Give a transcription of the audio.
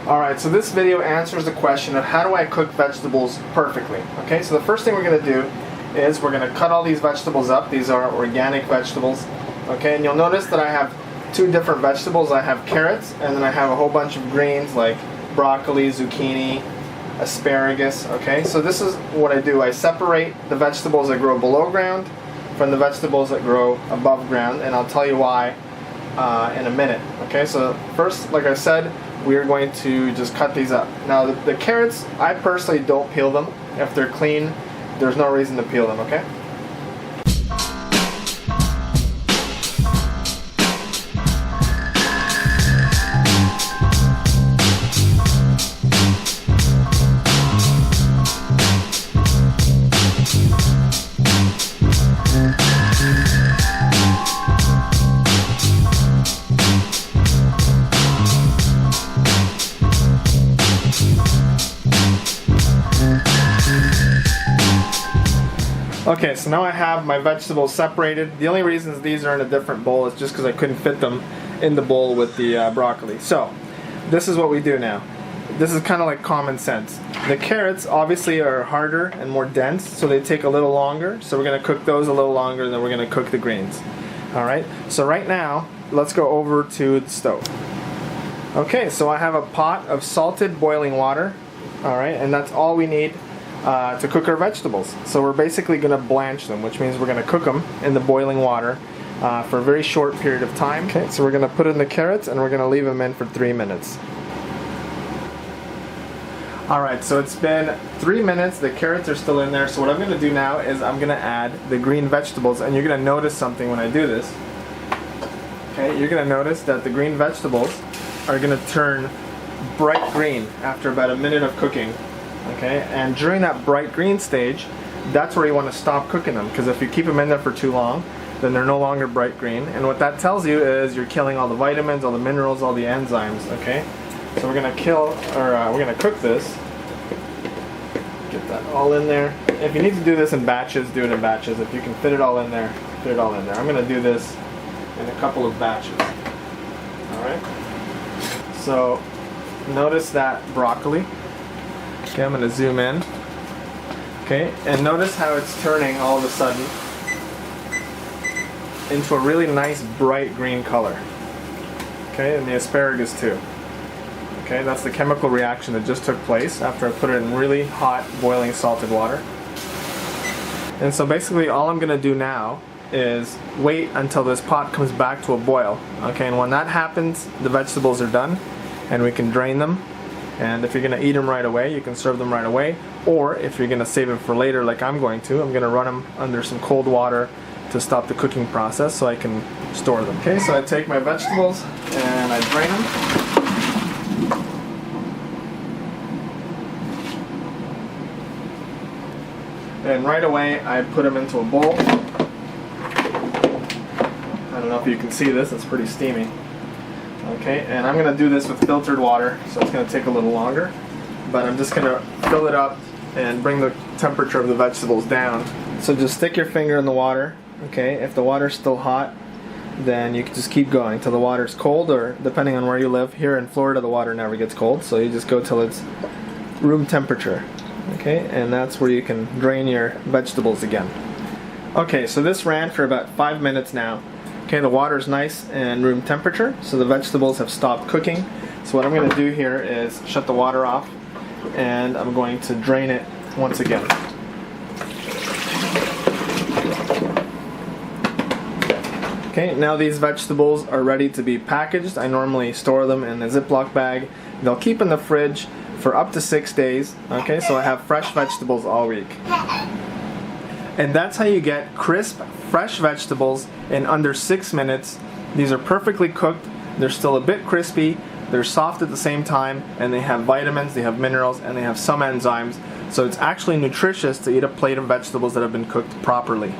Alright, so this video answers the question of how do I cook vegetables perfectly. Okay, so the first thing we're going to do is we're going to cut all these vegetables up. These are organic vegetables. Okay, and you'll notice that I have two different vegetables. I have carrots, and then I have a whole bunch of greens like broccoli, zucchini, asparagus. Okay, so this is what I do. I separate the vegetables that grow below ground from the vegetables that grow above ground, and I'll tell you why in a minute. Okay, so first, like I said, we're going to just cut these up. Now the carrots, I personally don't peel them. If they're clean, there's no reason to peel them, okay? Okay, so now I have my vegetables separated. The only reasons these are in a different bowl is just because I couldn't fit them in the bowl with the broccoli. So, this is what we do now. This is kind of like common sense. The carrots obviously are harder and more dense, so they take a little longer. So we're going to cook those a little longer, and then we're going to cook the greens. Alright, so right now, let's go over to the stove. Okay, so I have a pot of salted boiling water. Alright, and that's all we need to cook our vegetables. So we're basically going to blanch them, which means we're going to cook them in the boiling water for a very short period of time. Okay, so we're going to put in the carrots and we're going to leave them in for 3 minutes. Alright, so it's been 3 minutes, the carrots are still in there, so what I'm going to do now is I'm going to add the green vegetables, and you're going to notice something when I do this. Okay, you're going to notice that the green vegetables are going to turn bright green after about a minute of cooking. Okay, and during that bright green stage, that's where you want to stop cooking them, because if you keep them in there for too long, then they're no longer bright green, and what that tells you is you're killing all the vitamins, all the minerals, all the enzymes. Okay, so we're gonna we're gonna cook this. Get that all in there. If you need to do this in batches, do it in batches. If you can fit it all in there, fit it all in there. I'm gonna do this in a couple of batches. All right. So notice that broccoli. Okay, I'm going to zoom in. Okay, and notice how it's turning all of a sudden into a really nice bright green color. Okay, and the asparagus too. Okay, that's the chemical reaction that just took place after I put it in really hot, boiling salted water. And so basically all I'm going to do now is wait until this pot comes back to a boil. Okay, and when that happens, the vegetables are done and we can drain them. And if you're going to eat them right away, you can serve them right away. Or if you're going to save them for later, like I'm going to run them under some cold water to stop the cooking process so I can store them. Okay, so I take my vegetables and I drain them. And right away, I put them into a bowl. I don't know if you can see this, it's pretty steamy. Okay, and I'm going to do this with filtered water, so it's going to take a little longer. But I'm just going to fill it up and bring the temperature of the vegetables down. So just stick your finger in the water. Okay, if the water's still hot, then you can just keep going till the water's cold, or depending on where you live. Here in Florida, the water never gets cold, so you just go till it's room temperature. Okay, and that's where you can drain your vegetables again. Okay, so this ran for about 5 minutes now. Okay, the water's nice and room temperature, so the vegetables have stopped cooking. So what I'm going to do here is shut the water off, and I'm going to drain it once again. Okay, now these vegetables are ready to be packaged. I normally store them in a Ziploc bag. They'll keep in the fridge for up to 6 days. Okay, so I have fresh vegetables all week. And that's how you get crisp, fresh vegetables in under 6 minutes. These are perfectly cooked, they're still a bit crispy, they're soft at the same time, and they have vitamins, they have minerals, and they have some enzymes. So it's actually nutritious to eat a plate of vegetables that have been cooked properly.